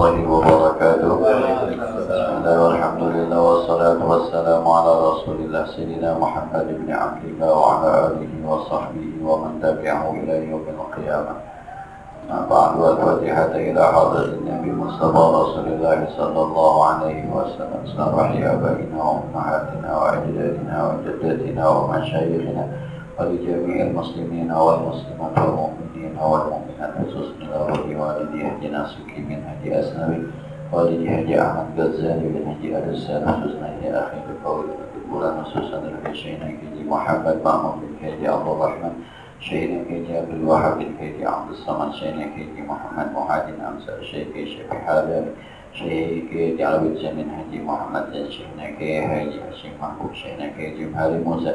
الله وبركاته. بسم الله والحمد لله والصلاة والسلام على رسول الله سيدنا محمد بن عبد الله وعلى آله وصحبه ومن تبعه إلى يوم القيامة. أما بعد، والفاتحة إلى حضرة النبي مصطفى رسول الله صلى الله عليه وسلم. سنرح لآبائنا وأمهاتنا وأجدادنا وجداتنا ومشايخنا ولجميع المسلمين والمسلمات والمؤمنين والمؤمنات، خصوصا ولوالدي هدي ناسكي من هدي أسنوي والدي هدي أحمد غزالي من هدي أرسال، خصوصا هدي أخي بقول الأولى، خصوصا الحسين كيدي محمد مأمون بن كيدي عبد الرحمن، شهيد كيدي عبد الوهاب بن كيدي عبد الصمد، شهيد كيدي محمد مهاجر أمسى، شهيد شفي حالي، شهيد كيدي على من هدي محمد، شهيد كيدي هدي هشيم محبوب، شهيد كيدي مهاري موسى،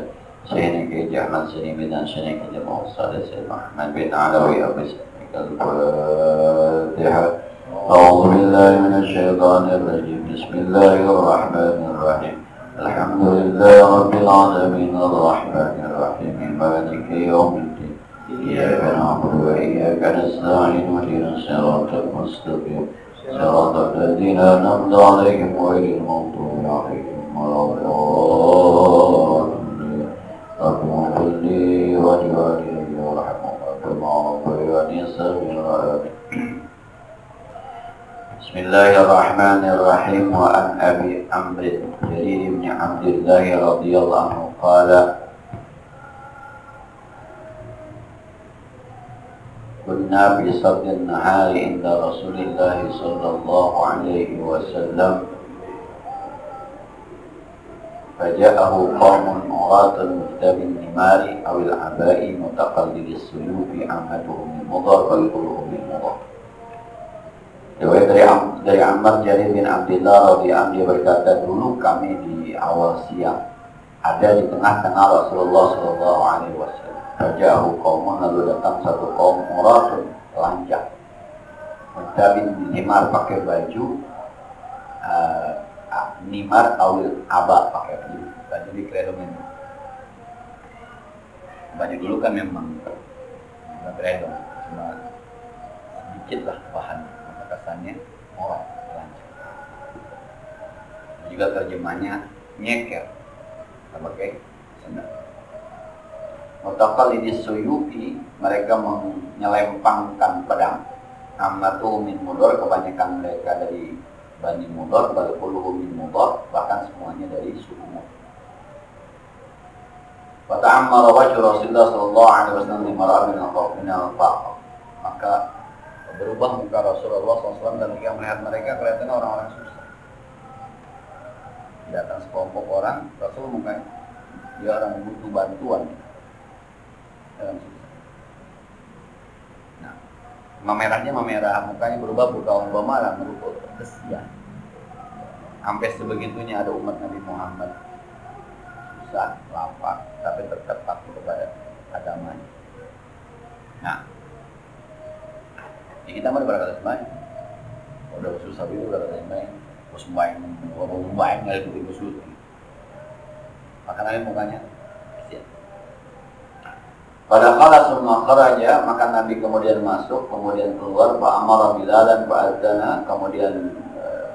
شهيد كيدي أحمد سليم بن شهيد كيدي موصل سيد محمد بن علوي أبو سليم الفاتحة. أعوذ بالله من الشيطان الرجيم. بسم الله الرحمن الرحيم. الحمد لله رب العالمين الرحمن الرحيم مالك يوم الدين. إياك نعبد وإياك نستعين اهدنا الصراط المستقيم صراط الذين أنعمت عليهم غير المغضوب عليهم ولا الضالين. رب اغفر لي ولوالدي وارحمهما كما ربياني صغيرا. بسم الله الرحمن الرحيم. وعن أبي عمرو جرير بن عبد الله رضي الله عنه قال: كنا في صد النهار عند رسول الله صلى الله عليه وسلم، فجاءه قوم عراة مكتب النمار أو العباء متقلد السيوف، عمتهم المضر ويقولهم المضر. Riwayat dari Ammar Jarir bin Abdullah radhiyallahu anhu, dia berkata, dulu kami di awal siang ada di tengah-tengah Rasulullah sallallahu alaihi wasallam. Fajahu qaumun, lalu datang satu kaum muratun, telanjang, muntabin nimar, pakai baju nimar awil aba, pakai baju di kerudung. Baju dulu kan memang kerudung, cuma sedikit lah bahan, kesannya orang telanjang. Juga terjemahnya nyeker, pakai sendal. Mutaqallidis suyufi, mereka menyelempangkan pedang. Ammatu min mudor, kebanyakan mereka dari Bani Mudor, bal kulluhum min mudor, bahkan semuanya dari suku Mudor. Wa ta'ammara wajhu Rasulullah sallallahu alaihi wasallam limara min al-faqr, maka berubah muka Rasulullah SAW dan ketika melihat mereka kelihatannya orang-orang susah. Datang sekelompok orang, Rasul mukanya dia orang butuh bantuan dalam susah. Nah, memerahnya mukanya berubah bukan marah, merupakan kesian. Sampai sebegitunya ada umat Nabi Muhammad susah, lapar, tapi tetap patuh kepada agamanya. Nah, ya kita mah berkata sembahyang, udah susah itu berkata sembahyang, sembahyang nggak itu susah. Maka mukanya kesian. Pada kala semua kharaja, maka Nabi kemudian masuk, kemudian keluar, fa amara bilalan fa adzana, kemudian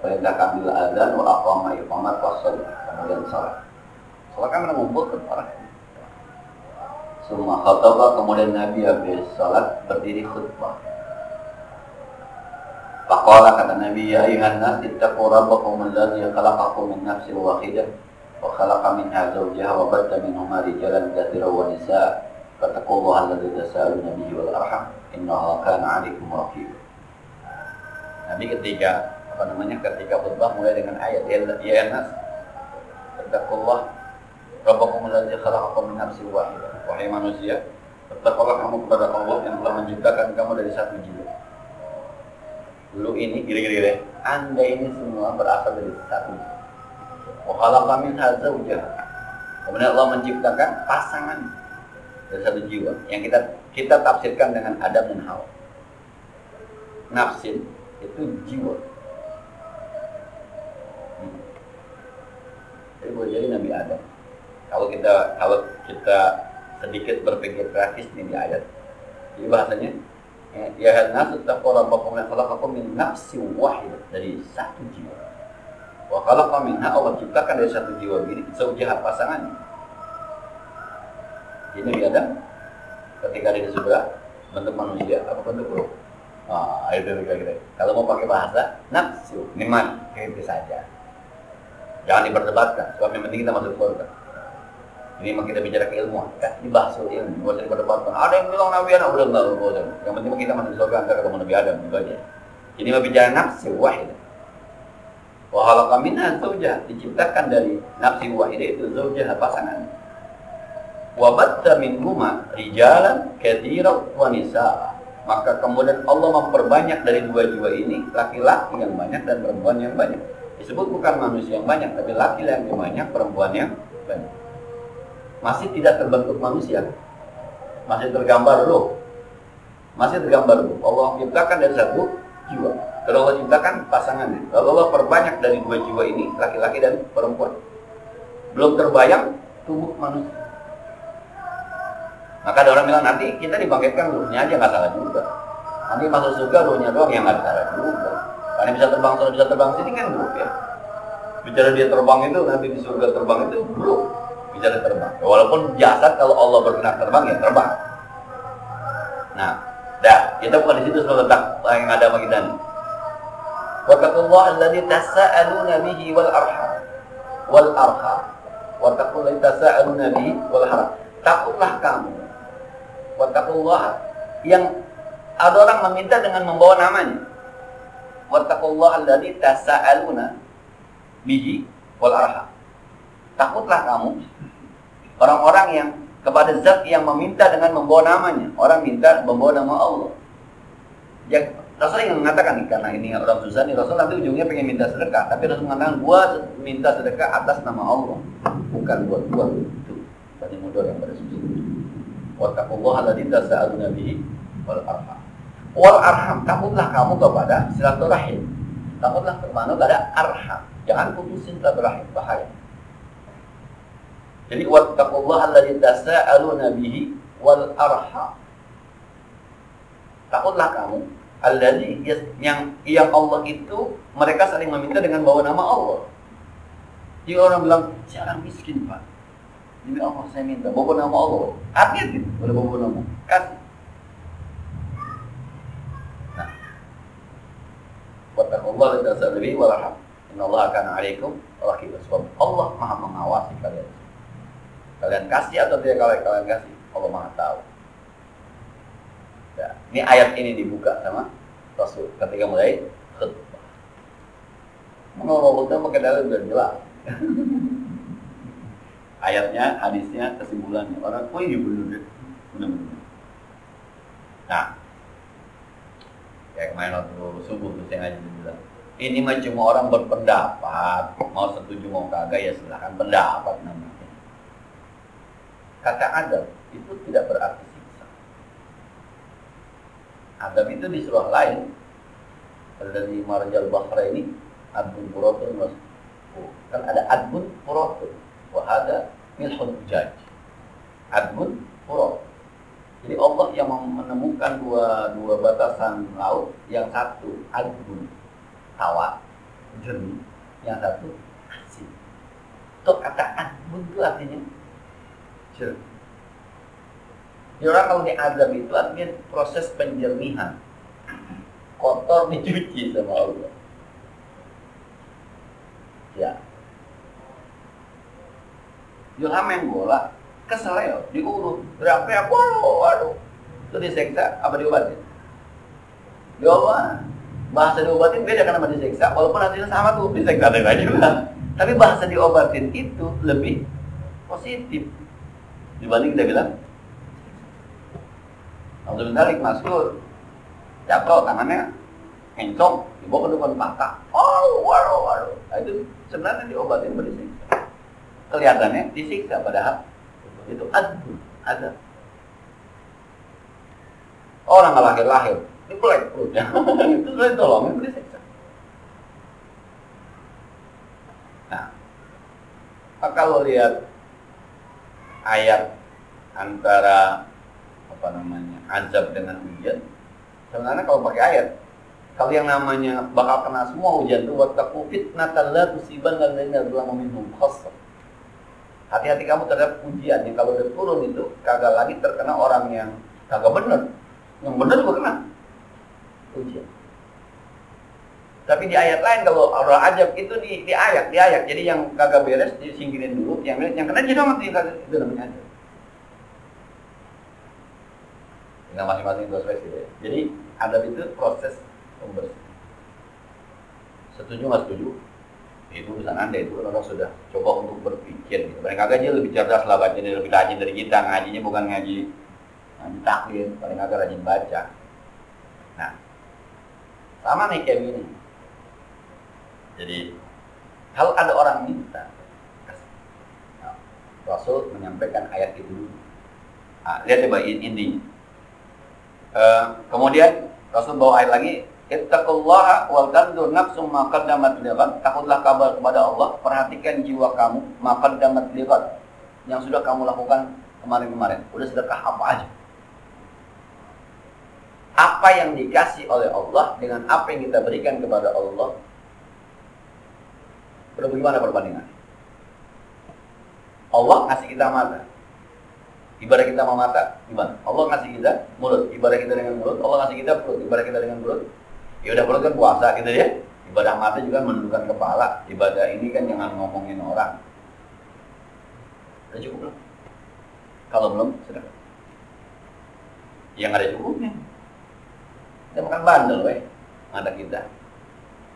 perintahkan Bilal adzan, wa aqama iqamat wa shalah, kemudian salat. Salat kan mengumpulkan orang. Semua khataba, kemudian Nabi habis salat berdiri khutbah. Faqala, kata Nabi, ya ayuhan nas ittaqu rabbakum alladzi khalaqakum min nafsin wahidah wa khalaqa minha zawjaha wa batta minhuma rijalan katsiran wa nisaa, fattaqullaha alladzi tasaaluna bihi wal arham innahu kana 'alaikum raqiba. Nabi ketika khutbah mulai dengan ayat ya nas ittaqullah rabbakum alladzi khalaqakum min nafsin wahidah, wahai manusia, bertakwalah kamu kepada Allah yang telah menciptakan kamu dari satu jiwa. Dulu ini kira-kira Anda ini semua berasal dari satu. Wa khalaqa minha zawjaha, kemudian Allah menciptakan pasangan dari satu jiwa yang kita tafsirkan dengan Adam dan Hawa. Nafsin itu jiwa. Jadi boleh jadi Nabi Adam. Kalau kita sedikit berpikir praktis nih di ayat, jadi bahasanya Ya nasu taqwa rabbakum la khalaqakum min nafsin wahidah, dari satu jiwa. Wa khalaqa minha, Allah ciptakan dari satu jiwa ini zaujaha, pasangannya. Jadi Nabi Adam ketika ada di surga bentuk manusia apa bentuk ruh? Itu kira-kira. Kalau mau pakai bahasa nafsu, nikmat, itu saja. Jangan diperdebatkan. Sebab yang penting kita masuk surga. Ini memang kita bicara keilmuan, kan? Dibahas ilmu, nggak usah diperdebatkan. Ada yang bilang Nabi Adam, udah enggak. Yang penting kita masuk surga antara ketemu Nabi Adam, itu aja. Jadi mau bicara nafsu wahidah. Wa khalaqa minha zawjaha, diciptakan dari nafsi wahidah itu zawjaha, pasangan. Wa batta minhuma rijalan katsiran wa nisaa. Maka kemudian Allah memperbanyak dari dua jiwa ini laki-laki yang banyak dan perempuan yang banyak. Disebut bukan manusia yang banyak, tapi laki-laki yang banyak, perempuan yang banyak. Masih tidak terbentuk manusia, masih tergambar roh, masih tergambar roh. Allah ciptakan dari satu jiwa. Kalau Allah ciptakan pasangannya, lalu Allah perbanyak dari dua jiwa ini laki-laki dan perempuan. Belum terbayang tubuh manusia. Maka ada orang bilang nanti kita dibangkitkan ruhnya aja, nggak salah juga. Nanti masuk surga ruhnya doang yang nggak salah juga. Karena bisa terbang sini kan ruh ya. Bicara dia terbang itu nanti di surga terbang itu ruh. Bicara terbang. Ya, walaupun jasad kalau Allah berkenan terbang ya terbang. Nah, kita bukan di situ soal letak yang ada sama kita nih. Wattaqullah alladzi tasaaluna bihi wal arham. Wattaqullah alladzi tasaaluna bihi wal arham. Takutlah kamu. Wattaqullah, yang ada orang meminta dengan membawa namanya. Wattaqullah alladzi tasaaluna bihi wal arham. Takutlah kamu, orang-orang yang kepada zat yang meminta dengan membawa namanya. Orang minta membawa nama Allah. Ya, Rasul yang mengatakan nih, karena ini orang susah nih, Rasul nanti ujungnya pengen minta sedekah, tapi Rasul mengatakan gua minta sedekah atas nama Allah, bukan buat gua. Itu bagi mudor yang pada susah. Wattaqullah alladzi tasaaluna bihi wal arham. Wal arham, takutlah kamu kepada silaturahim. Takutlah kepada arham. Jangan putusin silaturahim, bahaya. Jadi wattaqullah alladzi tasaaluna bihi wal arham. Takutlah kamu alladzi yang Allah itu mereka saling meminta dengan bawa nama Allah. Jadi orang bilang, "Saya orang miskin, Pak. Demi Allah saya minta bawa nama Allah." Artinya gitu, boleh bawa nama. Kasih. Nah. Wattaqullah alladzi tasaaluna bihi wal arham. Innallaha kana 'alaikum raqiba. Sebab Allah Maha mengawasi kalian. Kalian kasih atau tidak kalian kasih, Allah Maha tahu. Ya, ini ayat ini dibuka sama Rasul ketika mulai khutbah. Menurut khutbah pakai dalil biar jelas. Ayatnya, hadisnya, kesimpulannya. Orang, oh iya benar. Nah, kayak kemarin waktu subuh tuh saya ngaji bilang, ini mah cuma orang berpendapat, mau setuju mau kagak ya silakan, pendapat namanya. Kata adab itu tidak berarti siksa. Adab itu di surah lain, ada di Marjal Bahra ini, adbun furatun, kan ada adbun furatun, wahada milhun ujaj. Adbun furat. Jadi Allah yang menemukan dua batasan laut, yang satu adbun tawar jernih, yang satu asin. Itu kata adbun itu artinya jernih. Jadi orang kalau diazab itu artinya proses penjernihan, kotor dicuci sama Allah. Ya. Ilham yang bola, kesel ya, diurut, teriak-teriak, waduh, itu diseksa, apa diobatin? Diobat. Bahasa diobatin beda karena sama diseksa, walaupun hasilnya sama tuh, diseksa juga. Tapi bahasa diobatin itu lebih positif dibanding kita bilang Alhamdulillah masuk jatuh tangannya encong, dibawa ke depan patah. Waduh. Nah, itu sebenarnya diobatin berdisiksa. Kelihatannya disiksa, padahal itu ada. Orang nggak lahir, dipelek perutnya. Itu sudah ditolongin berdisiksa. Nah, kalau lihat ayat antara azab dengan ujian, Sebenarnya kalau pakai ayat, kalau yang namanya bakal kena semua hujan itu wattaqu fitnatan la tusibanna alladziina zalamu minhum khassah. Hati-hati kamu terhadap ujian yang kalau udah turun itu kagak lagi terkena orang yang kagak bener. Yang bener juga kena ujian. Tapi di ayat lain kalau Allah ajab itu di ayat. Jadi yang kagak beres disingkirin dulu, yang kena jadi amat itu namanya ajab. Dengan masing-masing dosa gitu ya. Jadi adab itu proses pembersihan. Setuju nggak setuju? Itu urusan Anda, itu orang sudah coba untuk berpikir gitu. Paling kagak dia lebih cerdas lah, baca dia lebih rajin dari kita. Ngajinya bukan ngaji taklid, paling kagak rajin baca. Nah, sama nih kayak gini. Jadi kalau ada orang minta, nah, Rasul menyampaikan ayat itu dulu. Nah, lihat coba intinya. Kemudian Rasul bawa ayat lagi, ittaqullaha wal tanzur nafsum ma qaddamat lighad. Takutlah kabar kepada Allah, perhatikan jiwa kamu ma qaddamat lighad, yang sudah kamu lakukan kemarin-kemarin. Udah sedekah apa aja? Apa yang dikasih oleh Allah dengan apa yang kita berikan kepada Allah, udah bagaimana perbandingan? Allah ngasih kita mata, ibadah kita sama mata, gimana? Allah ngasih kita mulut, ibadah kita dengan mulut. Allah ngasih kita perut, ibadah kita dengan perut. Ya udah, perut kan puasa gitu ya. Ibadah mata juga menundukkan kepala. Ibadah ini kan jangan ngomongin orang. Udah cukup belum? Kalau belum, sudah. Yang ada cukupnya. Kita makan bandel, weh. Mata kita.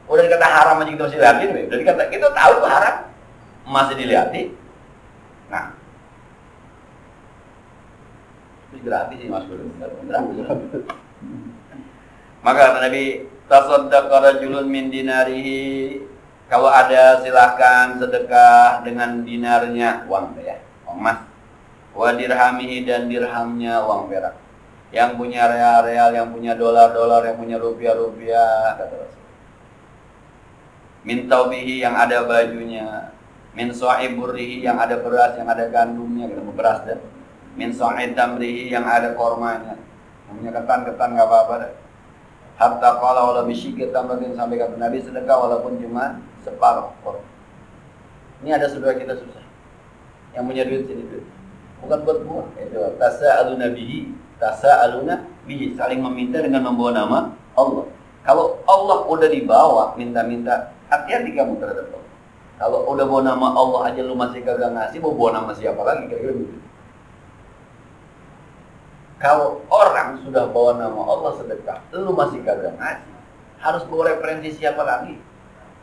Udah dikata haram aja kita masih liatin, weh. Udah dikata, kita tahu itu haram, masih dilihatin. Nah, gratis sih Mas Guru. Gratis. Maka kata Nabi, tasaddaqa rajulun min dinarihi. Kalau ada silahkan sedekah dengan dinarnya, uang ya, uang emas. Wa dirhamihi, dan dirhamnya, uang perak. Yang punya real-real, yang punya dolar-dolar, yang punya rupiah-rupiah, kata Rasul. Min taubihi, yang ada bajunya. Min su'iburihi, yang ada beras, yang ada gandumnya, gitu, beras dan min sa'id tamrihi, yang ada kormanya. Namanya ketan nggak apa-apa deh. Hatta qala wala bisyikir tamrin, sampai kata Nabi, sedekah walaupun cuma separuh korma. Ini ada saudara kita susah, yang punya duit sini duit, bukan buat buang. Itu tasa'aluna bihi, saling meminta dengan membawa nama Allah. Kalau Allah udah dibawa, minta-minta, hati-hati kamu terhadap Allah. Kalau udah bawa nama Allah aja lu masih kagak ngasih, mau bawa nama siapa lagi, kira-kira begitu. Kalau orang sudah bawa nama Allah sedekah, lu masih kagak ngasih, harus bawa referensi siapa lagi?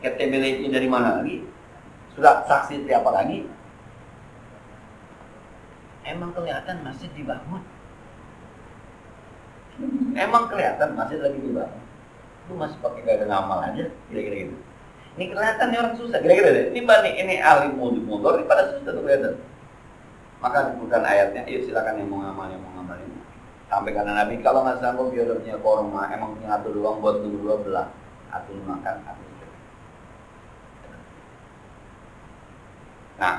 KTP dari mana lagi? Sudah saksi siapa lagi? Emang kelihatan masjid dibangun? Emang kelihatan masjid lagi dibangun? Lu masih pakai kagak ngamal aja, kira-kira gitu. Ini kelihatan nih orang susah, kira-kira deh. Ini ahli mundur ini pada susah tuh kelihatan. Maka disebutkan ayatnya, yuk silakan yang mau ngamal, yang mau ngamalin. Sampai karena Nabi, kalau nggak sanggup dia udah punya korma, emang punya atur doang buat dua belah, atur makan, atur juga. Nah,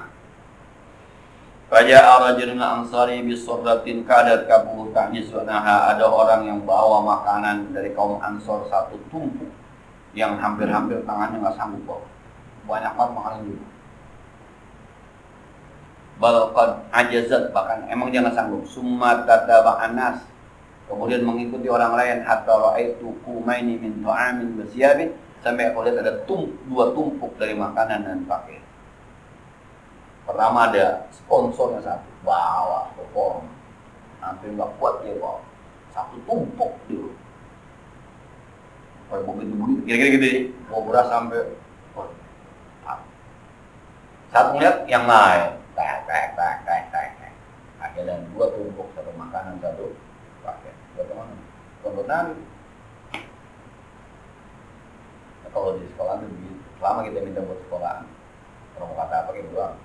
Raja Ar-Rajulun Ansari bisurratin kadat kabul ta'jisunaha, ada orang yang bawa makanan dari kaum Ansor satu tumpuk yang hampir-hampir tangannya nggak sanggup bawa. Banyak banget makanan juga. Balqad ajazat, bahkan emang dia nggak sanggup. Summa tataba'an nas, kemudian mengikuti orang lain. Hatta ra'aitu kumaini min ta'amin basyabin, sampai aku lihat ada dua tumpuk dari makanan dan pakaian. Pertama ada sponsornya satu, bawa pokok, hampir nggak kuat dia bawa satu tumpuk dulu. Kalau begitu, kira-kira gitu ya, mau beras sampai saat melihat yang lain. Akhirnya dua tumpuk, satu makanan, satu pakaian. Buat teman, buat Nabi. Nah, kalau di sekolah itu begitu. Selama kita minta buat sekolah, orang mau kata apa kayak doang.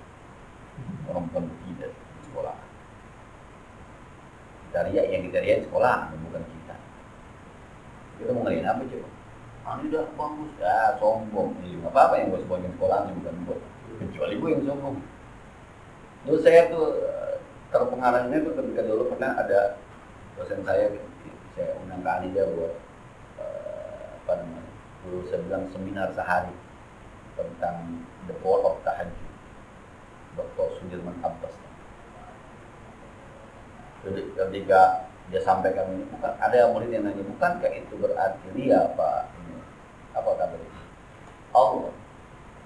Orang bukan tidak di sekolah. Kita riak, yang kita riak sekolah, bukan kita. Kita mau ngeliat apa coba? Ini udah bagus, ya sombong. Nggak apa-apa yang gue sebagian sekolahnya, bukan gue. Kecuali gue yang sombong. Dulu saya tuh terpengaruhnya tuh ketika dulu pernah ada dosen saya saya undang Kak Alida buat dulu saya bilang seminar sehari tentang the power of tahajud, Dr. Sudirman Abbas. Jadi ketika dia sampaikan ini, bukan ada murid yang nanya, bukankah itu berarti dia apa kata dia? Allah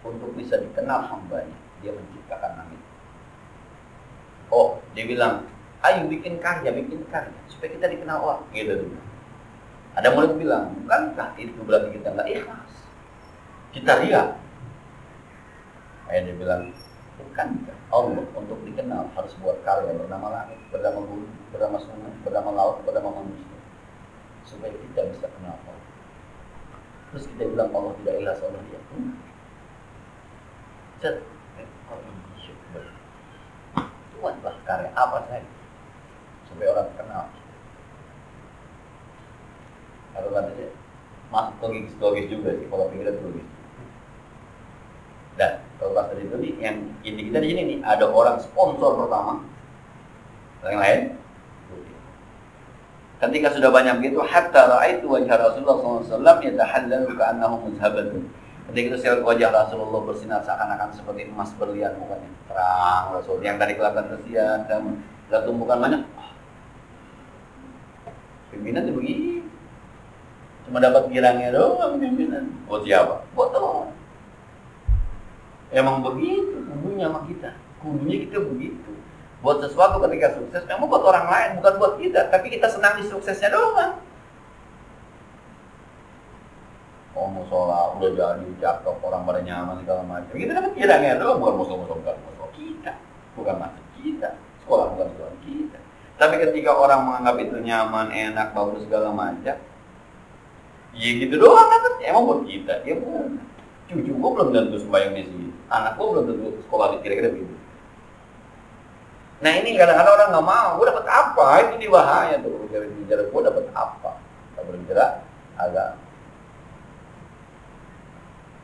untuk bisa dikenal hambanya, dia menciptakan langit. Oh, dia bilang, ayo bikin karya supaya kita dikenal orang, gitu. Ada murid bilang, bukankah itu berarti kita nggak ikhlas? Kita riya. Dia bilang, bukankah Allah untuk dikenal harus buat karya bernama langit, bernama bumi, bernama sungai, bernama laut, bernama manusia, supaya kita bisa kenal Allah. Terus kita bilang Allah tidak ikhlas, Allah dia. Tuhan lah karya apa saja supaya orang kenal. Kalau katanya masuk logis juga sih, kalau pikiran logis. Dan kalau pas tadi itu nih, yang inti kita di sini nih, ada orang sponsor pertama, yang lain. Ketika sudah banyak begitu, hatta ra'aitu wajah Rasulullah SAW yatahallalu ka'annahu muzhabatun. Ketika itu saya wajah Rasulullah bersinar seakan-akan seperti emas berlian, mukanya terang Rasul. Yang tadi kelihatan kesian, dan tumbukan banyak. Pimpinan itu begini. Cuma dapat girangnya doang pimpinan. Buat siapa? Buat Allah. Emang begitu kudunya sama kita. Kudunya kita begitu. Buat sesuatu ketika sukses memang buat orang lain, bukan buat kita. Tapi kita senang di suksesnya doang. Oh musola udah jadi cakep, orang pada nyaman segala macam. Kita dapat girangnya doang, bukan musuh-musuh kita. Bukan masuk kita. Sekolah bukan sekolah kita. Tapi ketika orang menganggap itu nyaman, enak, bagus segala macam, ya gitu doang kan, emang buat kita, ya bukan. Cucu gue belum tentu sembahyang di sini, anak gue belum tentu sekolah di kira-kira begitu. Nah ini kadang-kadang orang nggak mau, gue dapat apa? Itu di bahaya tuh, bicara gue dapat apa? Kita berbicara agak.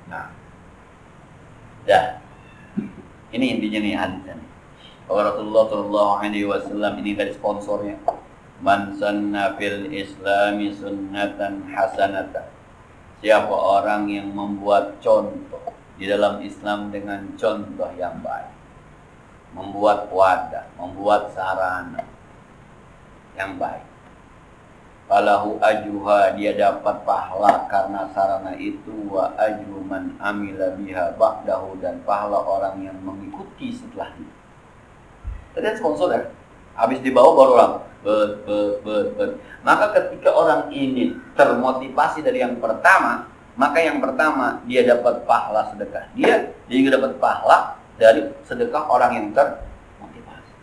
Nah, dah, ini intinya nih hadisnya nih. Rasulullah SAW ini dari sponsornya. Man sanna fil islami sunnatan hasanatan. Siapa orang yang membuat contoh di dalam Islam dengan contoh yang baik, membuat wadah, membuat sarana yang baik, falahu ajuha, dia dapat pahala karena sarana itu, wa ajru man amila biha ba'dahu, dan pahala orang yang mengikuti setelah itu. Tadi sponsor ya, habis dibawa baru orang Maka ketika orang ini termotivasi dari yang pertama, maka yang pertama dia dapat pahala sedekah dia juga dapat pahala dari sedekah orang yang termotivasi.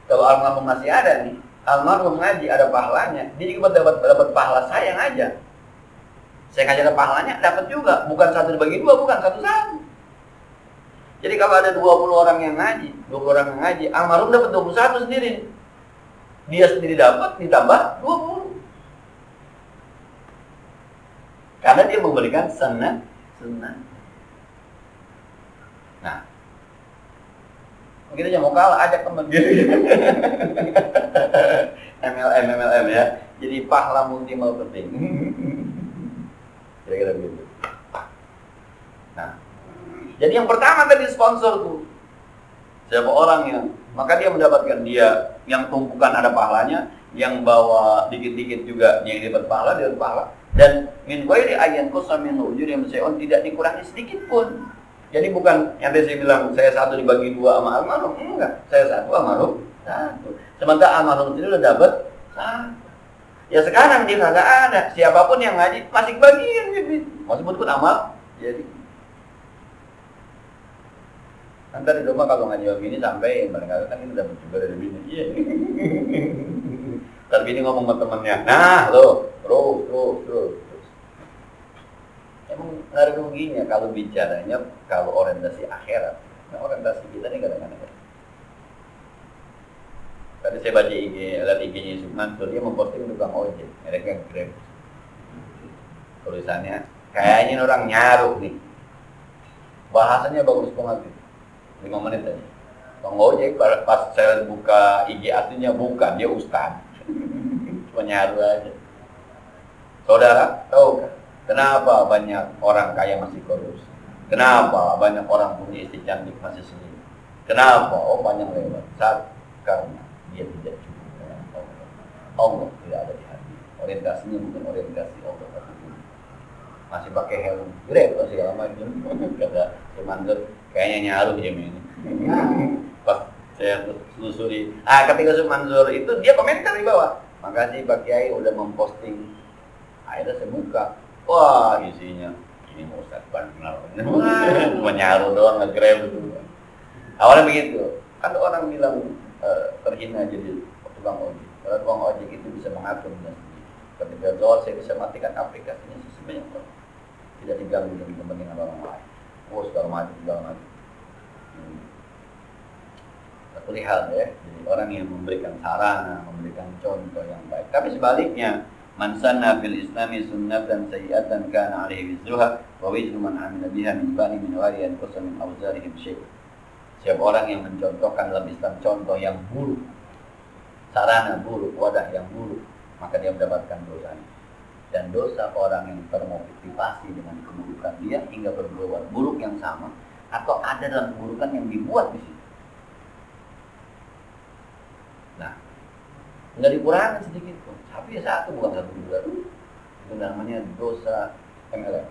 Kalau almarhum masih ada nih, almarhum ngaji ada pahalanya, dia juga dapat pahala saya ngajar. Saya ngajar ada pahalanya, dapat juga, bukan satu dibagi dua, bukan satu-satu. Jadi kalau ada 20 orang yang ngaji, 20 orang yang ngaji, almarhum dapat 21 sendiri. Dia sendiri dapat ditambah 20. Karena dia memberikan sunnah. Nah, kita jangan mau kalah, ajak teman gitu. MLM ya. Jadi pahala multiple penting. Kira-kira begitu. Nah, jadi yang pertama tadi sponsor tuh, siapa orang yang, maka dia mendapatkan, dia yang tumpukan ada pahalanya, yang bawa dikit-dikit juga yang dapat pahala, dan min ghairi ayyan qasam min ujuri syai'un, tidak dikurangi sedikit pun. Jadi bukan yang tadi saya bilang saya satu dibagi dua sama almarhum, enggak, saya satu almarhum satu. Sementara almarhum sendiri udah dapat satu. Ya sekarang dia kagak ada, siapapun yang ngaji masih bagian gitu. Masih pun amal jadi. Nanti di rumah kalau ngaji begini sampai mereka kan ini dapat juga dari bini. Iya. Ntar bini ngomong sama temennya, nah lo, terus. Emang nggak ada ruginya kalau bicaranya, kalau orientasi akhirat. Nah orientasi kita ini kadang-kadang. Tadi saya baca lihat IG-nya Yusuf Mansur, dia memposting tukang ojek, mereka Grab. Tulisannya, kayaknya orang nyaruh nih. Bahasanya bagus banget. 5 menit aja. Bang ojek pas saya buka IG aslinya bukan, dia ustaz. Cuma nyaru aja. Saudara, tahu kan? Kenapa banyak orang kaya masih korupsi? Kenapa banyak orang punya istri cantik masih selingkuh? Kenapa? Oh banyak lewat. Karena dia tidak cukup dengan Allah. Allah tidak ada di hati. Orientasinya bukan orientasi Allah. Masih pakai helm, grab segala macam. Kata si Manzur, kayaknya nyaruh jam ini. Pas saya telusuri, ketika si Manzur itu dia komentar di bawah. Makasih Pak Kiai udah memposting. Akhirnya saya buka, wah isinya ini Ustaz benar, menyaruh doang nge-grab itu. Awalnya begitu, ada orang bilang terhina jadi tukang ojek. Kalau tukang ojek itu bisa mengatur dan ketika Zohar saya bisa matikan aplikasinya sesuai yang tidak diganggu dengan kepentingan orang lain. Oh segala macam. Satu hal ya, jadi orang yang memberikan sarana, memberikan contoh yang baik. Tapi sebaliknya, man sanna fil islami sunnatan sayyi'atan kana 'alaihi wizruha wa wizru man 'amila biha min ba'di min ghairi an yanqusa min awzarihim syai'. Siapa orang yang mencontohkan dalam Islam contoh yang buruk, sarana buruk, wadah yang buruk, maka dia mendapatkan dosanya. Dan dosa orang yang termotivasi dengan keburukan dia hingga berbuat buruk yang sama atau ada dalam keburukan yang dibuat di situ. Nah, nggak dikurangi sedikit pun. Tapi satu bukan satu dua. Itu namanya dosa MLM.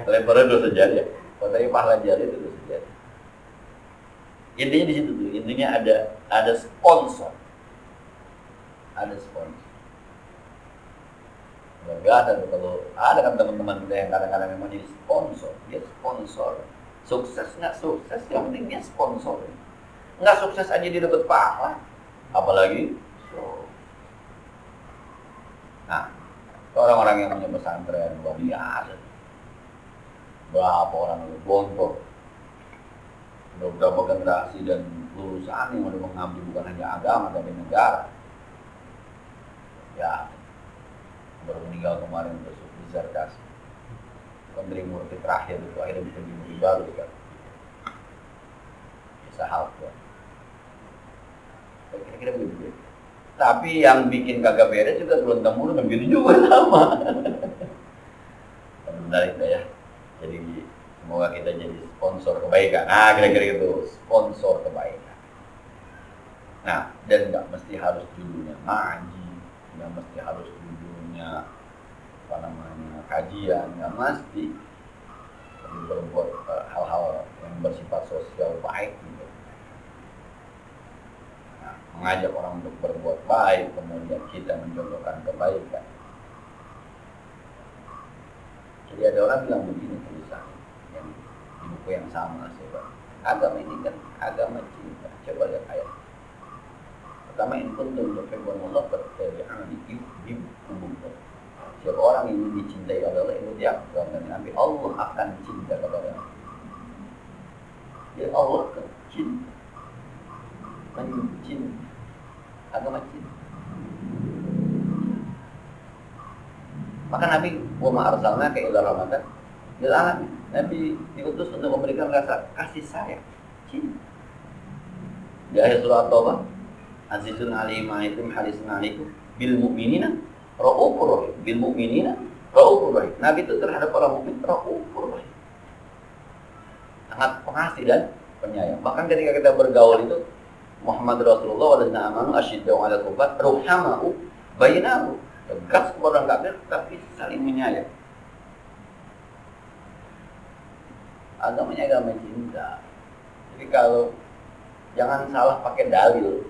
Lebarnya dosa jariah. Kalau tadi pahala jariah itu dosa jariah. Intinya di situ tuh. Intinya ada sponsor. Ada sponsor. Luar biasa tuh kalau ada kan teman-teman kita yang kadang-kadang memang jadi sponsor. Dia sponsor. Sukses nggak sukses, yang penting dia sponsor. Nggak sukses aja dia dapat pahala. Apalagi nah, orang-orang yang punya pesantren luar biasa. Berapa orang itu bontor. Udah berapa generasi dan lulusan yang udah mengabdi bukan hanya agama tapi negara. Ya, baru meninggal kemarin besok di Zarkas. Menteri Murti terakhir itu akhirnya bisa dimulai baru kan. Bisa hal tuh. Kira-kira begitu. Tapi yang bikin kagak beres juga belum temu dengan begitu juga sama. Benar itu ya. Jadi semoga kita jadi sponsor kebaikan. Nah kira-kira itu sponsor kebaikan. Nah dan nggak mesti harus judulnya ngaji, nggak mesti harus judulnya apa namanya kajian, nggak mesti. Tapi berbuat hal-hal yang bersifat sosial baik gitu. Mengajak orang untuk berbuat baik, kemudian kita mencontohkan kebaikan. Jadi ada orang bilang begini tulisan yang di buku yang sama, coba. Agama ini kan agama cinta. Coba lihat ayat. Pertama in kuntum tuhibbunallah fattabi'uni yuhibbukumullah. Siapa orang yang dicintai oleh Allah itu dia akan Nabi Allah akan cinta kepada. Ya Allah akan cinta. Mencintai agama cinta. Maka Nabi wa ma arsalnaka illa rahmatan lil alamin. Nabi diutus untuk memberikan rasa kasih sayang, cinta. Di akhir surah At-Taubah, azizun alayhi ma'aitum harisun alaikum bil mu'minina raufur rahim. Bil mu'minina raufur rahim. Nabi itu terhadap orang mukmin raufur rahim. Sangat pengasih dan penyayang. Bahkan ketika kita bergaul itu Muhammad Rasulullah walladzina amanu asyiddau 'alal kufar ruhamau bainahu. Tegas kepada orang kafir tapi saling menyayang. Agamanya agama cinta. Jadi kalau jangan salah pakai dalil.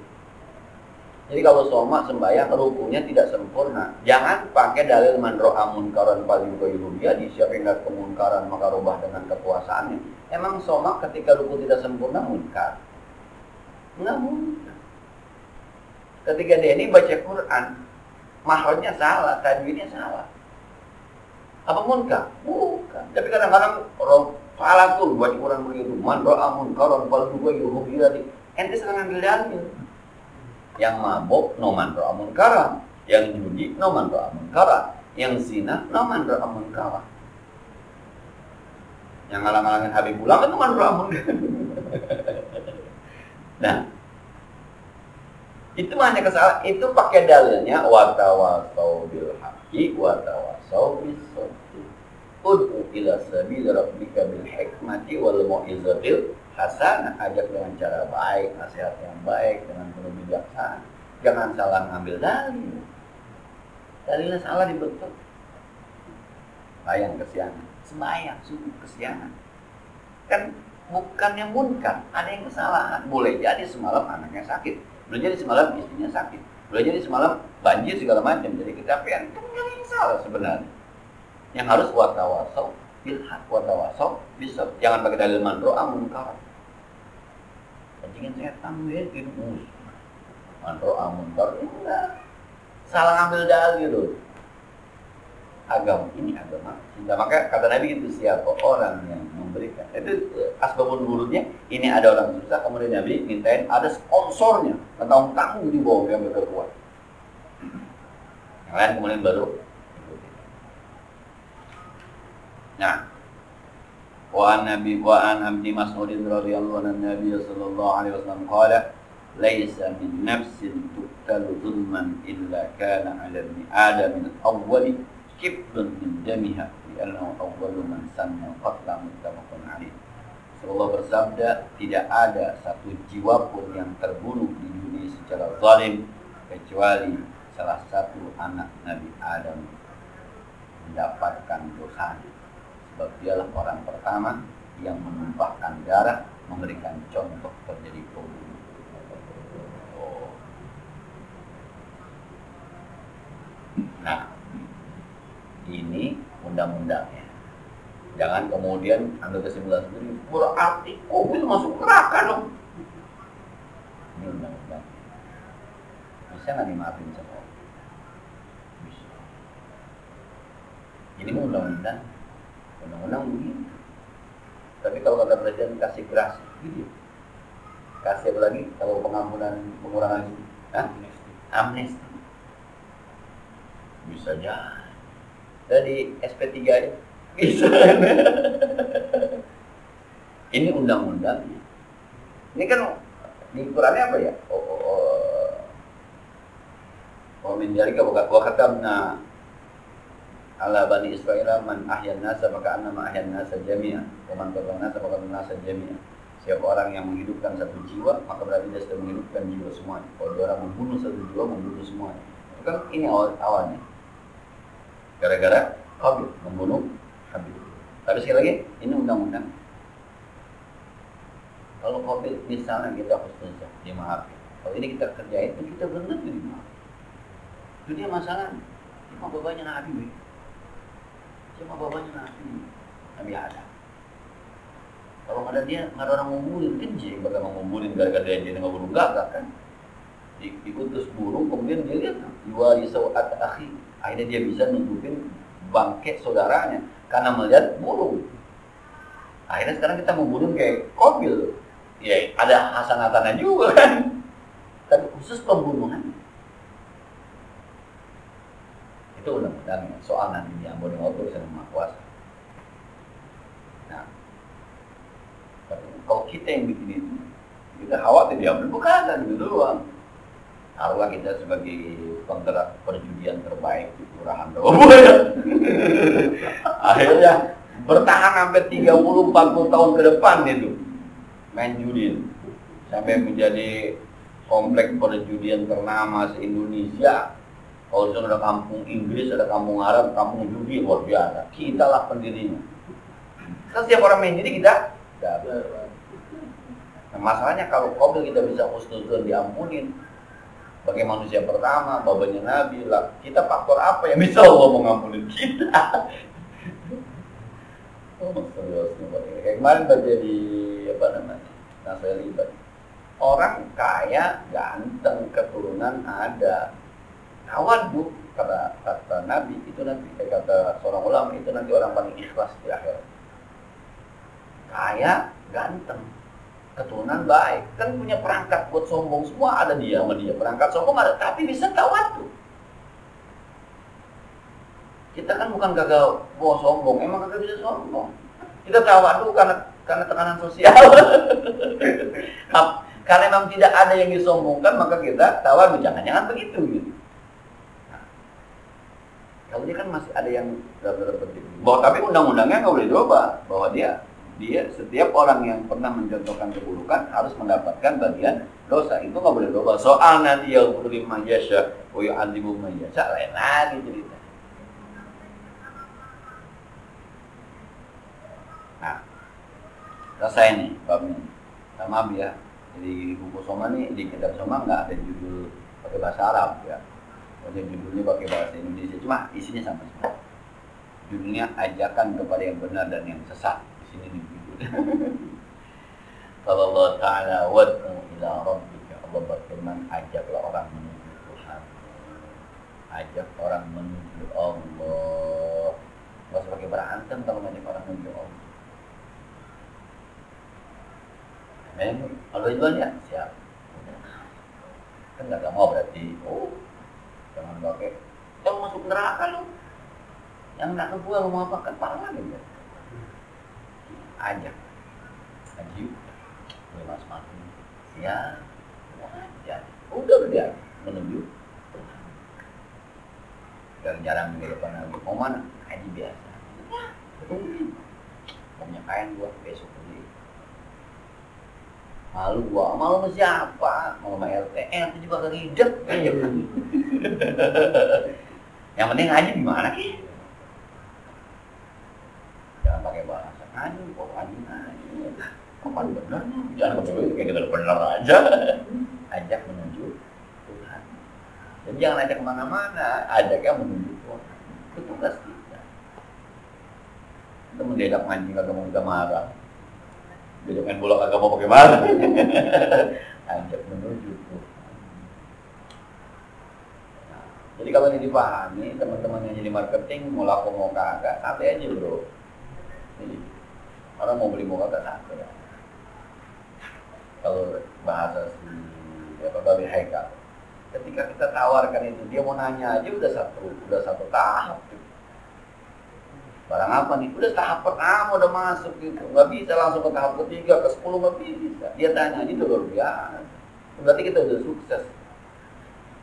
Jadi kalau sholat sembahyang rukunya tidak sempurna, jangan pakai dalil man ra'a munkaran falyughayyirhu biyadihi. Siapa yang lihat kemungkaran maka rubah dengan kekuasaannya. Emang sholat ketika ruku tidak sempurna munkar? Enggak munkar. Ketika dia ini baca Quran, makhrajnya salah, tajwidnya salah. Apa munkar? Bukan. Tapi kadang-kadang orang salah tuh baca Quran begitu. Man ra'a munkaran falyughayyirhu biyadihi. Ente sedang ambil dalil. Yang mabuk no man ra'a munkaran, yang judi no man ra'a munkaran, yang zina no man ra'a munkaran. Yang ngalang-ngalangin Habibullah kan no man ra'a munkaran. Nah, itu hanya kesalahan. Itu pakai dalilnya watawasau bil haqqi watawasau bis sabr. Ud'u ila sabil rabbika bil hikmati wal mau'izatil hasanah. Ajak dengan cara baik, nasihat yang baik, dengan penuh bijaksana. Jangan salah ngambil dalil. Dalilnya salah dibetul. Bayang kesianan. Sembahyang sungguh kesianan. Kan bukannya munkar, ada yang kesalahan. Boleh jadi semalam anaknya sakit, boleh jadi semalam istrinya sakit, boleh jadi semalam banjir segala macam, jadi kecapean. Itu bukan yang salah sebenarnya. Yang harus watawasau bil haq watawasau bis sabr. Jangan pakai dalil man ra'a munkar. Bajingan setan itu mus. Man ra'a munkar enggak. Salah ngambil dalil loh. Agama ini agama cinta. Maka kata Nabi itu, siapa orang yang memberikan itu asbabun wurudnya, ini ada orang susah, kemudian Nabi mintain ada sponsornya, tanggung di bawah yang berkuat. Yang lain kemudian baru. Nah, wa an Abdi Mas'udin radhiyallahu anhu Nabi sallallahu alaihi wasallam qala laisa min nafsin tuqtalu zulman illa kana 'ala ibni adam min awwali kibun min damiha li'annahu awwalu man sanna qatla muttafaqun alaih. Rasulullah bersabda, tidak ada satu jiwa pun yang terbunuh di dunia secara zalim kecuali salah satu anak Nabi Adam mendapatkan dosa, sebab dialah orang pertama yang menumpahkan darah, memberikan contoh terjadi pembunuh. Nah, ini undang-undangnya. Jangan kemudian ambil kesimpulan sendiri, berarti itu masuk neraka dong. Ini undang-undang. Bisa nggak dimaafin sama orang? Bisa. Ini undang-undang. Undang-undang begitu. Tapi kalau kata presiden kasih gerasi, gitu. Kasih apa lagi? Kalau pengurangan amnesti. Bisa aja. Jadi SP3 ya bisa. Ini undang-undangnya. Ini kan di Qurannya apa ya? Min dzalika wa katamna ala bani Israil man ahyan nasa maka annama ahyan nasa jami'an wa man qatala nasa maka qatala nasa jami'an. Siapa orang yang menghidupkan satu jiwa, maka berarti dia sudah menghidupkan jiwa semuanya. Kalau dia orang membunuh satu jiwa, membunuh semuanya. Itu kan ini awalnya. Gara-gara Qabil membunuh Habil. Tapi sekali lagi, ini undang-undang. Kalau Qabil misalnya kita husnuzon, dia maafin. Kalau ini kita kerjain, itu kita benar jadi maaf. Itu dia masalah. Cuma babanya Nabi. Cuma babanya Nabi Adam. Kalau nggak ada dia, nggak ada orang ngumpulin kan dia bakal ngumpulin gara-gara dia nggak bunuh gagak kan. Diutus burung, kemudian dia lihat yuwari sawat akhi. Akhirnya dia bisa nutupin bangkai saudaranya karena melihat burung. Akhirnya sekarang kita membunuh kayak Qabil. Ya ada hasanatannya juga kan. Tapi khusus pembunuhan. Itu undang-undangnya. Soal nanti diambon dengan urusan Maha Kuasa. Nah, kalau kita yang bikin itu, kita khawatir diambil bukan gitu doang. Taruhlah kita sebagai penggerak perjudian terbaik di Kelurahan Rawabuaya. Akhirnya bertahan sampai 30-40 tahun ke depan itu main judi sampai menjadi komplek perjudian ternama se-Indonesia. Kalau ada kampung Inggris, ada kampung Arab, kampung judi luar biasa. Kita lah pendirinya. Kan setiap orang main judi kita dapat. Nah, masalahnya kalau Qabil kita bisa husnuzon diampunin. Sebagai manusia pertama, babanya Nabi lah. Kita faktor apa yang bisa Allah mengampunin kita? Kayak kemarin terjadi apa namanya? Nasel Libat. Orang kaya, ganteng, keturunan ada. Waduh, kata Nabi itu nanti kata seorang ulama itu nanti orang paling ikhlas di akhirat. Kaya, ganteng, keturunan baik, kan punya perangkat buat sombong semua ada dia sama dia. Perangkat sombong ada, tapi bisa tawadu. Kita kan bukan gagal bawa sombong, emang gagal bisa sombong. Kita tawadu karena tekanan sosial. Karena memang tidak ada yang disombongkan, maka kita tahu jangan-jangan begitu gitu. Nah, kalau dia kan masih ada yang benar-benar penting. Bahwa tapi undang-undangnya nggak boleh dirubah, bahwa dia setiap orang yang pernah mencontohkan keburukan harus mendapatkan bagian dosa. Itu nggak boleh dirubah. Soal nanti yang beri majasa, yu'adzibu majasa, lain lagi cerita. Nah, selesai nih babnya. Sama ya. Jadi buku Soma nih, di kitab Soma nggak ada judul pakai bahasa Arab ya. Jadi judulnya pakai bahasa Indonesia, cuma isinya sama semua. Judulnya ajakan kepada yang benar dan yang sesat. Di sini nih judulnya. Kalau Allah Ta'ala wad'u ila rabbika, Allah berfirman, ajaklah orang menuju Tuhan. Ajak orang menuju Allah. Nggak usah pakai berantem kalau ngajak orang menuju Allah. Kalau jualnya siap, kan nggak mau berarti. Oh, jangan pakai. Jangan masuk neraka lu. Yang neraka gua mau apa kan parah lagi ya. Ajak, ajib, boleh mas mati. Siap, aja. Udah dia menuju. Jarang di depan lagi. Mau mana? Haji biasa. Tungguin. Punya kain gua besok beli. Malu gua, malu sama siapa? Malu sama LTN, itu juga keridep. Yang penting ngaji gimana ki? Jangan pakai bahasa ngaji, kok ngaji. Kapan bener? Jangan kecuali kayak gitu bener aja. Ajak menuju Tuhan. Dan jangan ajak kemana-mana, ajaknya menuju Tuhan. Itu tugas kita. Kita mendadak ngaji kagak mau kita marah. Dia main bola kagak mau pakai mana. Ajak menuju Tuhan. Nah, jadi kalau ini dipahami, teman-teman yang jadi marketing mau laku mau kagak, santai aja bro. Jadi, orang mau beli mau kagak santai. Kalau bahasa si Babi Haikal, ketika kita tawarkan itu, dia mau nanya aja udah satu tahap. Barang apa nih? Udah tahap pertama udah masuk gitu. Nggak bisa langsung ke tahap ketiga, ke 10 nggak bisa. Dia tanya aja itu luar biasa. Berarti kita udah sukses.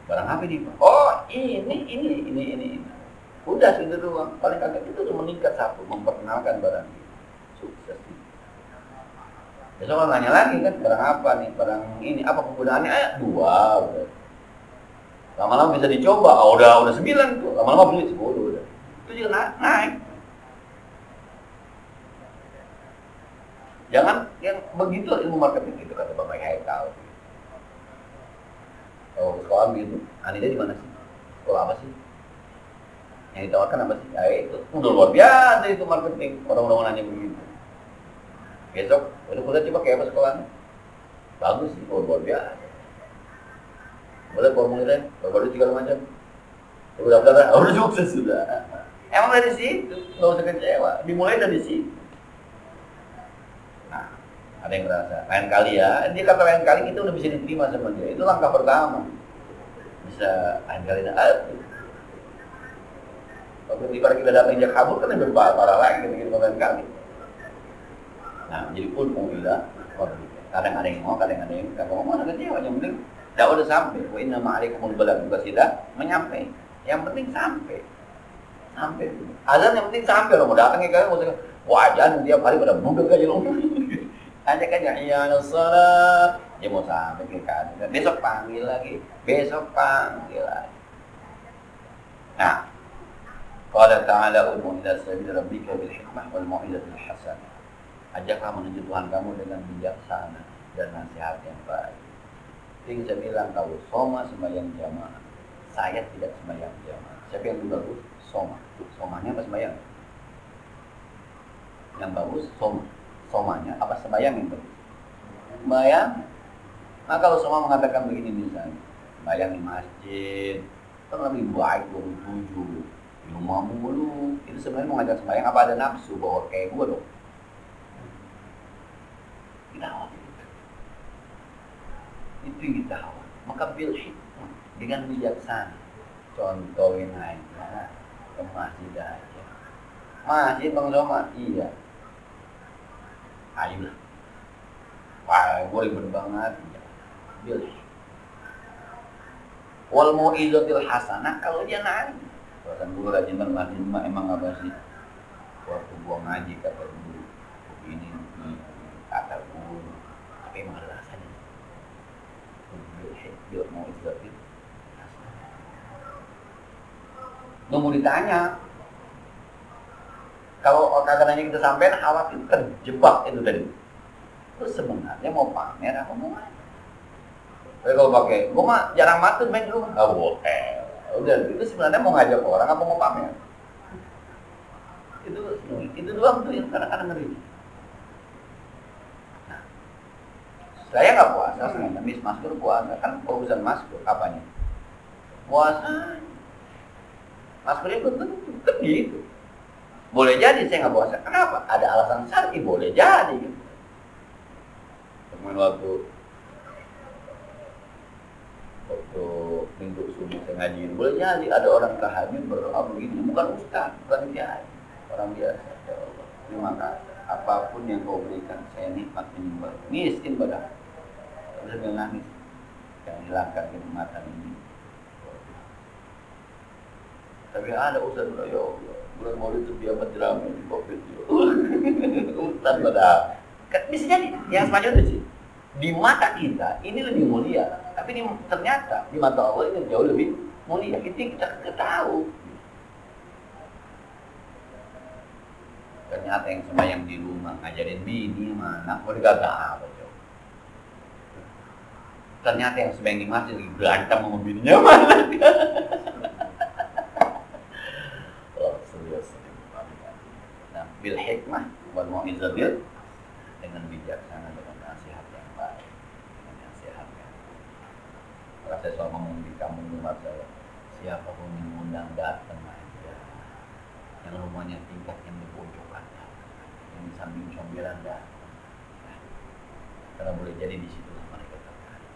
Barang apa nih Pak? Oh ini. Udah segitu doang. Paling kagak itu tuh meningkat satu, memperkenalkan barang ini. Sukses. Besok orang nanya lagi kan, barang apa nih? Barang ini, apa penggunaannya? 2 udah. Lama-lama bisa dicoba. Oh, udah 9 tuh. Lama-lama beli 10 udah. Itu juga naik. Jangan yang begitu ilmu marketing itu kata Bapak Haikal. Oh, sekolah begitu. Anida di mana sih? Sekolah apa sih? Yang ditawarkan apa sih? Ya itu udah luar biasa itu marketing. Orang-orang nanya begitu. Besok, udah kuliah coba kayak apa sekolahnya? Bagus sih, luar biasa. Boleh formulirnya, baru segala macam. Udah sukses sudah. Emang dari situ, nggak usah kecewa. Dimulai dari situ. Nah, ada yang merasa lain kali ya. Dia kata lain kali kita udah bisa diterima sama dia. Itu langkah pertama. Bisa lain kali kalau tiba kita datang injak kabur kan lebih parah lagi gitu lain kali. Nah, jadi pun udah kadang ada yang mau, kadang ada yang nggak mau, ada kecewa. Yang penting udah sampai. Wa inna ma'alaikumul balagh juga sudah menyampai. Yang penting sampai. Azan yang penting sampai loh. Mau datang ya kan, wah azan tiap hari pada budek aja loh. Aja kan ya salat. Dia mau sampai ke kan. Besok panggil lagi. Nah, qala ta'ala ud'u ila sabili rabbika bil hikmah wal mau'izatil hasanah. Ajaklah menuju Tuhan kamu dengan bijaksana dan nasihat yang baik. Jadi saya bilang kalau soma sembahyang jamaah, saya tidak sembahyang jamaah. Siapa yang lebih bagus? Somanya apa sembahyang? Yang bagus somanya apa sembahyang yang bagus? Sembahyang. Nah kalau soma mengatakan begini misalnya, sembahyang di masjid, kan lebih baik 27 di rumahmu dulu. Itu sebenarnya mengajak sembahyang apa ada nafsu bahwa kayak gue dong? Itu yang kita hawa. Maka bil hikmah dengan bijaksana. Contohin aja ke masjid aja. Masjid Bang Soma, iya. Ayolah. Wah, gue ribet banget. bil wal mau'izatil hasanah, kalau dia nangis. Bahkan guru rajin bermati emang apa sih? Waktu gua ngaji kata guru, ini kata guru, tapi emang ada rasanya. Bil mau'izatil hasanah. Nunggu ditanya. Kalau kadang-kadang kita sampein khawatir terjebak itu tadi. Terus sebenarnya mau pamer apa mau main? Tapi kalau pakai, gua mah jarang matut main di rumah. Oh, udah itu sebenarnya mau ngajak orang apa mau pamer? Itu doang tuh yang kadang-kadang ngeri. Nah, saya nggak puasa, saya ngemis maskur puasa kan urusan maskur apanya? Puasa. Maskurnya betul kan gitu. Boleh jadi saya nggak puasa. Kenapa? Ada alasan syar'i, boleh jadi. Gitu. Teman waktu minggu subuh saya ngajiin, boleh jadi ada orang tahajud berdoa begini, bukan ustaz, bukan kiai, orang biasa. Ya Allah, terima kasih. Apapun yang kau berikan, saya nikmat menyembah. Miskin padahal, tapi saya nangis, yang hilangkan kenikmatan ini. Tapi ada ustaz udah ya Allah, bulan Maulid itu dia menjeramai di Covid itu. Ustaz padahal, kan bisa jadi yang semacam itu sih. Di mata kita ini lebih mulia, tapi ternyata di mata Allah ini jauh lebih mulia. Itu kita tahu. Ternyata yang sembahyang di rumah ngajarin bini mana, mau dikata apa coba? Ternyata yang sembahyang di masjid berantem sama bininya mana? Oh, serius. Nah, bil hikmah wal mau'izatil, dengan bijaksana, dengan nasihat yang baik, dengan nasihat yang baik. Kalau saya selalu ngomong di kampung rumah saya, siapapun yang mengundang datang aja, yang rumahnya tingkat yang di pojokan, yang di samping comberan datang, karena boleh jadi di situ mereka tertarik.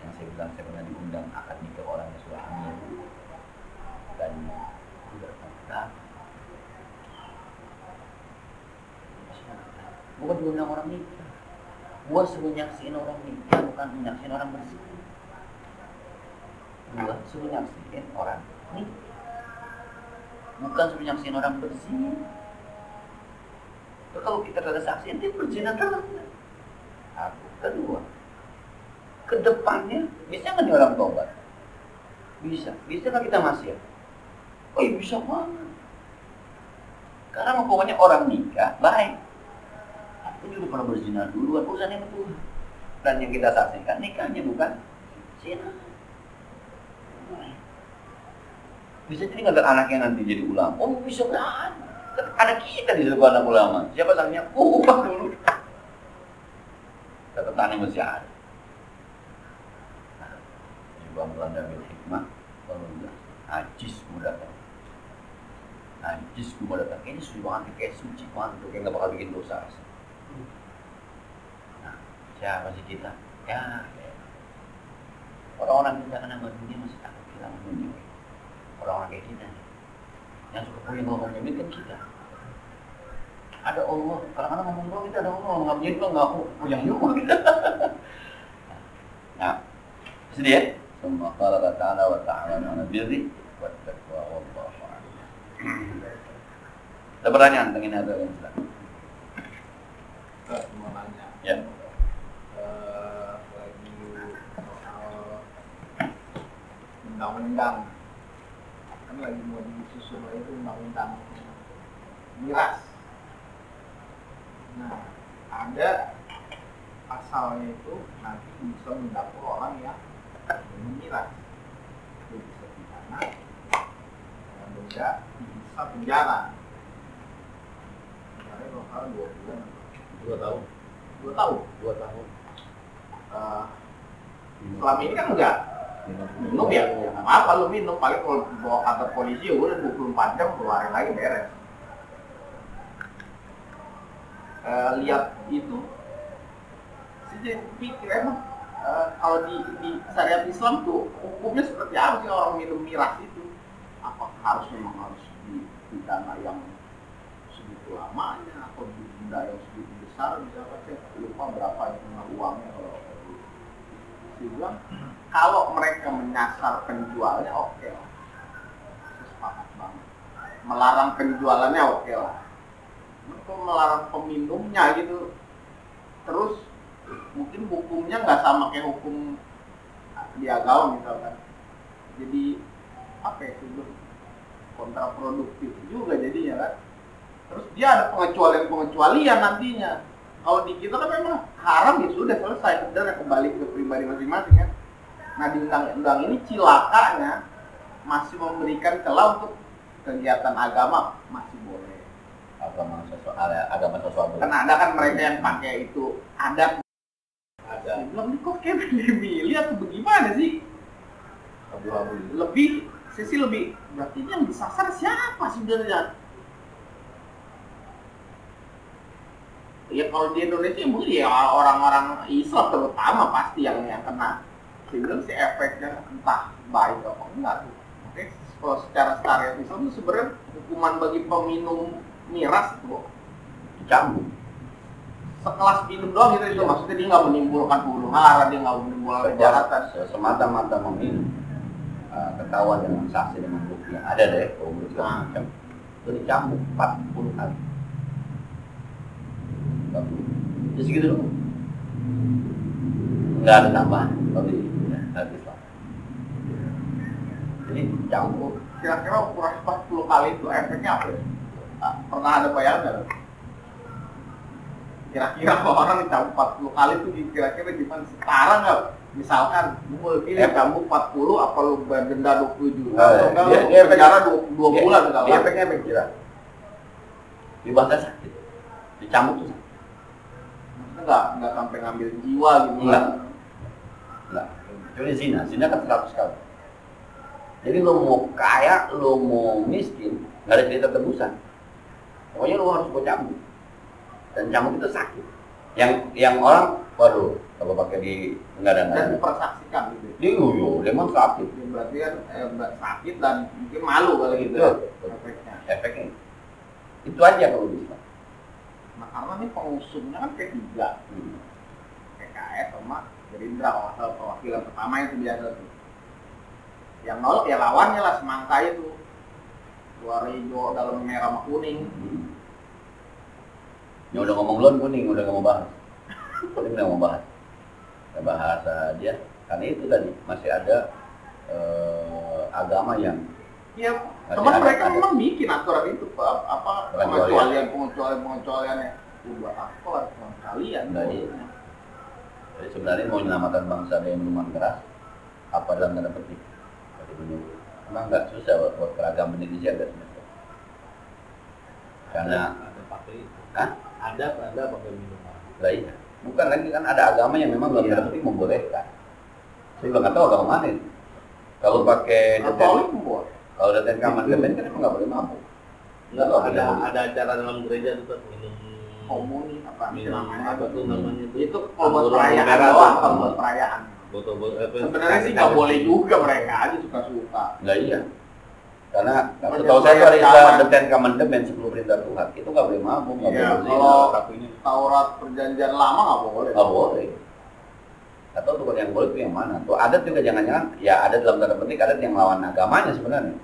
Yang saya bilang, saya pernah diundang akad nikah orang yang sudah hamil dan sudah datang. Bukan diundang orang nikah, gua suruh nyaksiin orang nikah, bukan nyaksiin orang bersih. Gua suruh nyaksiin orang nikah, bukan suruh nyaksiin orang bersih. Kalau kita kagak saksiin, dia berzina terus. Aku kedua, kedepannya bisa nggak nih orang tobat? Bisa nggak kita masih? Oh iya bisa banget. Karena pokoknya orang nikah baik. Itu juga pernah berzina duluan, urusannya betul. Dan yang kita saksikan nikahnya bukan zina. Bisa jadi nggak ada anaknya nanti jadi ulama. Oh bisa kan? Ada kita di depan anak ulama. Siapa saksinya? Dulu. Catatannya masih ada. Nah, coba melanda bil hikmah, lalu ajis mudah kan? Ajis mudah datang. Ini suci banget, kayak suci banget, kayak nggak bakal bikin dosa. Nah, siapa sih kita? Ya, orang-orang kita kena dunia masih takut kita dunia. Orang-orang kayak kita nih, yang suka punya ngomong nyebut kan kita. Ada Allah, kadang-kadang ngomong doang kita ada Allah, nggak punya itu nggak punya nyuruh kita. Nah, sedih ya? Semua kalau ta'ala wa ta'ala ala birri wa taqwa wallahu a'lam. Ada pertanyaan tentang ini ada yang silakan. Mau nanya. Ya. Lagi soal undang-undang, kan lagi mau disusun itu undang-undang miras. Nah, ada pasalnya itu nanti bisa mendapur orang yang memiras, itu bisa pidana, dengan denda, bisa penjara. Penjara kalau 2 bulan. 2 tahun. 2 tahun. 2 tahun. Selama ini kan enggak minum ya, apa lu minum, paling kalau bawa kantor polisi udah 24 jam keluarin lagi beres. Lihat itu, saya pikir emang kalau di syariat Islam tuh hukumnya seperti apa sih orang minum miras itu? Apakah memang harus dipidana yang segitu lamanya atau denda yang segitu besar, misalkan saya lupa berapa itu uangnya kalau saya bilang kalau mereka menyasar penjualnya oke lah, saya sepakat banget. Melarang penjualannya oke lah. Kalau melarang peminumnya gitu, terus mungkin hukumnya nggak sama kayak hukum di agama misalkan. Jadi apa ya itu kontraproduktif juga jadinya kan. Terus dia ada pengecualian nantinya. Kalau di kita kan memang haram ya sudah selesai, sebenarnya kembali ke pribadi masing-masing kan. Nah di undang-undang ini cilakanya masih memberikan celah untuk kegiatan agama masih boleh. Agama sesuatu. Karena ada kan mereka yang pakai itu adat. Ada. Bilang ini kok kayak milih atau bagaimana sih? Abu-abu. Lebih sisi lebih berarti yang disasar siapa sebenarnya? Ya kalau di Indonesia mungkin ya orang-orang Islam terutama pasti yang kena. Sebenarnya si efeknya entah baik atau enggak tuh. Oke, kalau secara syariat Islam itu sebenarnya hukuman bagi peminum miras itu Dicambuk. sekelas minum doang gitu, itu maksudnya dia nggak menimbulkan huru hara, dia nggak menimbulkan kejahatan. Semata-mata meminum. Ketahuan dengan saksi dengan bukti yang ada deh, umur segala macam. Itu dicambuk 40 kali. Ya segitu dulu. Nggak ada tambahan kalau di Islam. Jadi campur. Kira-kira ukuran 40 kali itu efeknya apa ya? Pernah ada bayangan? Kira-kira kalau orang dicambuk 40 kali itu kira-kira gimana? Setara nggak? Misalkan, lu pilih cambuk 40 apa lu denda 20 juta? Atau enggak lu penjara 2 bulan misalkan? Dia efeknya apa kira? Dibahas sakit. Dicambuk tuh sakit. Nggak sampai ngambil jiwa gitu. Enggak. Kecuali zina kan 100 kali. Jadi lo mau kaya, lo mau miskin, nggak ada cerita tebusan. Pokoknya lo harus gue cambuk. Dan cambuk itu sakit. Yang orang, waduh, kalau pakai di dan dipersaksikan gitu. Dia memang sakit. Berarti kan sakit dan mungkin malu kalau gitu. Efeknya. Itu aja kalau bisa. Nah karena ini pengusungnya kan P3, PKS sama Gerindra, perwakilan pertama itu biasa tuh. Yang nolak ya lawannya lah, semangka itu. Luar hijau, dalam merah sama kuning. Ya udah ngomong lon kuning, udah nggak mau bahas. Kuning udah mau bahas. Kita bahas aja. Karena itu tadi masih ada agama yang iya, teman mereka memang bikin aturan itu apa pengecualiannya. Buat apa lah kalian? Jadi sebenarnya mau menyelamatkan bangsa dari minuman keras, apa dalam tanda petik? Memang nggak susah buat keragaman Indonesia nggak susah. Karena ada pakai itu. Ada pakai minuman. Lah iya. Bukan lagi kan ada agama yang memang dalam tanda petik membolehkan. Saya juga nggak tahu agama mana itu. Kalau pakai kalau datang kamar demen kan emang nggak boleh mabuk. Nggak, ada acara dalam gereja itu minum komuni apa namanya tuh namanya itu kalau perayaan doang, kalau perayaan. Sebenarnya sih nggak boleh juga, mereka aja suka-suka. Nah iya. Karena setahu saya kalau Islam ada Ten Commandment 10 perintah Tuhan itu nggak boleh mabuk, nggak boleh zina. Kalau Taurat perjanjian lama nggak boleh. Nggak boleh. Atau tuh yang boleh itu yang mana? Tuh adat juga jangan-jangan ya ada dalam tanda petik adat yang lawan agamanya sebenarnya.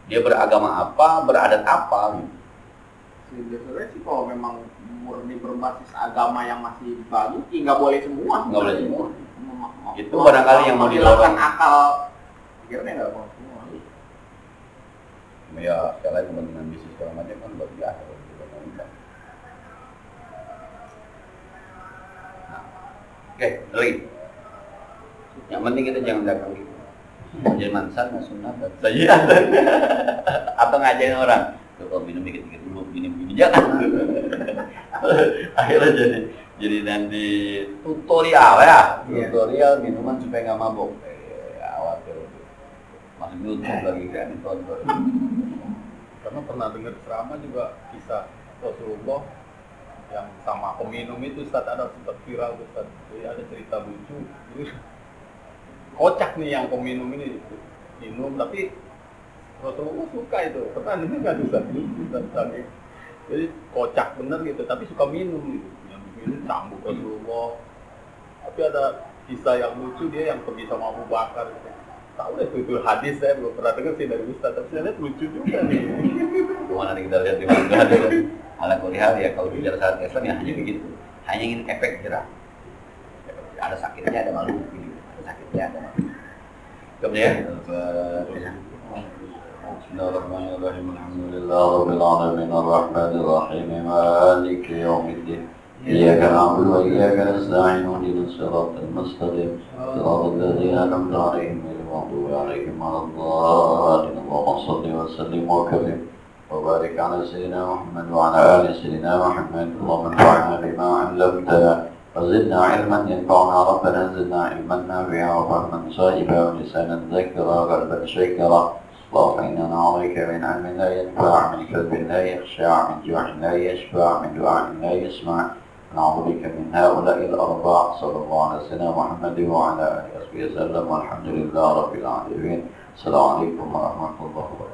Dia beragama apa, beradat apa gitu. Sebenarnya sih kalau memang murni berbasis agama yang masih bagus, nggak boleh semua. Nggak boleh semua. Itu barangkali yang mau didorong akal. Pikirnya nggak boleh semua. Ya, sekali lagi kepentingan bisnis segala macam kan luar biasa. Oke, lagi. Yang penting kita jangan dagang gitu. Jadi mansan, nggak sunat, saja. Atau ngajarin orang, tuh kalau minum dikit-dikit dulu, gini-gini jangan. Akhirnya jadi nanti tutorial ya, tutorial minuman supaya nggak mabuk. Khawatir. Masuk YouTube lagi kan, ditonton. Karena pernah dengar ceramah juga kisah Rasulullah yang sama peminum itu saat ada sempat viral Ustaz. Jadi ada cerita lucu. Kocak nih yang peminum ini minum tapi Rasulullah suka itu. Pernah dengar nggak Ustaz? Jadi kocak bener gitu, tapi suka minum gitu. Yang minum cambuk Rasulullah. Tapi ada kisah yang lucu, dia yang pergi sama Abu Bakar gitu. Tahu deh itu hadis, saya belum pernah dengar sih dari Ustaz, tapi saya lihat lucu juga nih. Kemana kita lihat di mana ada ala kulihal ya, kalau bicara saat Islam ya hanya begitu, hanya ingin efek jerah. Ada sakitnya, ada malu, ada sakitnya, ada malu. Kemudian, Bismillahirrahmanirrahim. Alhamdulillah Rabbil alamin arrahmanir rahim maliki yaumiddin. Iyyaka na'budu wa iyyaka nasta'in ihdinas siratal mustaqim. Siratal ladzina an'amta 'alaihim ghairil maghdubi 'alaihim waladdallin. Allahumma shalli wa sallim wa karrim wa barik 'ala sayyidina Muhammad wa 'ala ali sayyidina Muhammad. Allahumma anfa'na bima 'allamtana وزدنا علما ينفعنا ربنا زدنا علما نافعا وفهما صائبا ولسانا ذكرا قلبا شاكرا اللهم إنا نعوذ من علم لا ينفع من قلب لا يخشع من جوع لا يشبع من دعاء لا يسمع نعوذ بك من هؤلاء الأربع صلى الله على سيدنا محمد وعلى آله وصحبه وسلم والحمد لله رب العالمين. السلام عليكم ورحمة الله وبركاته.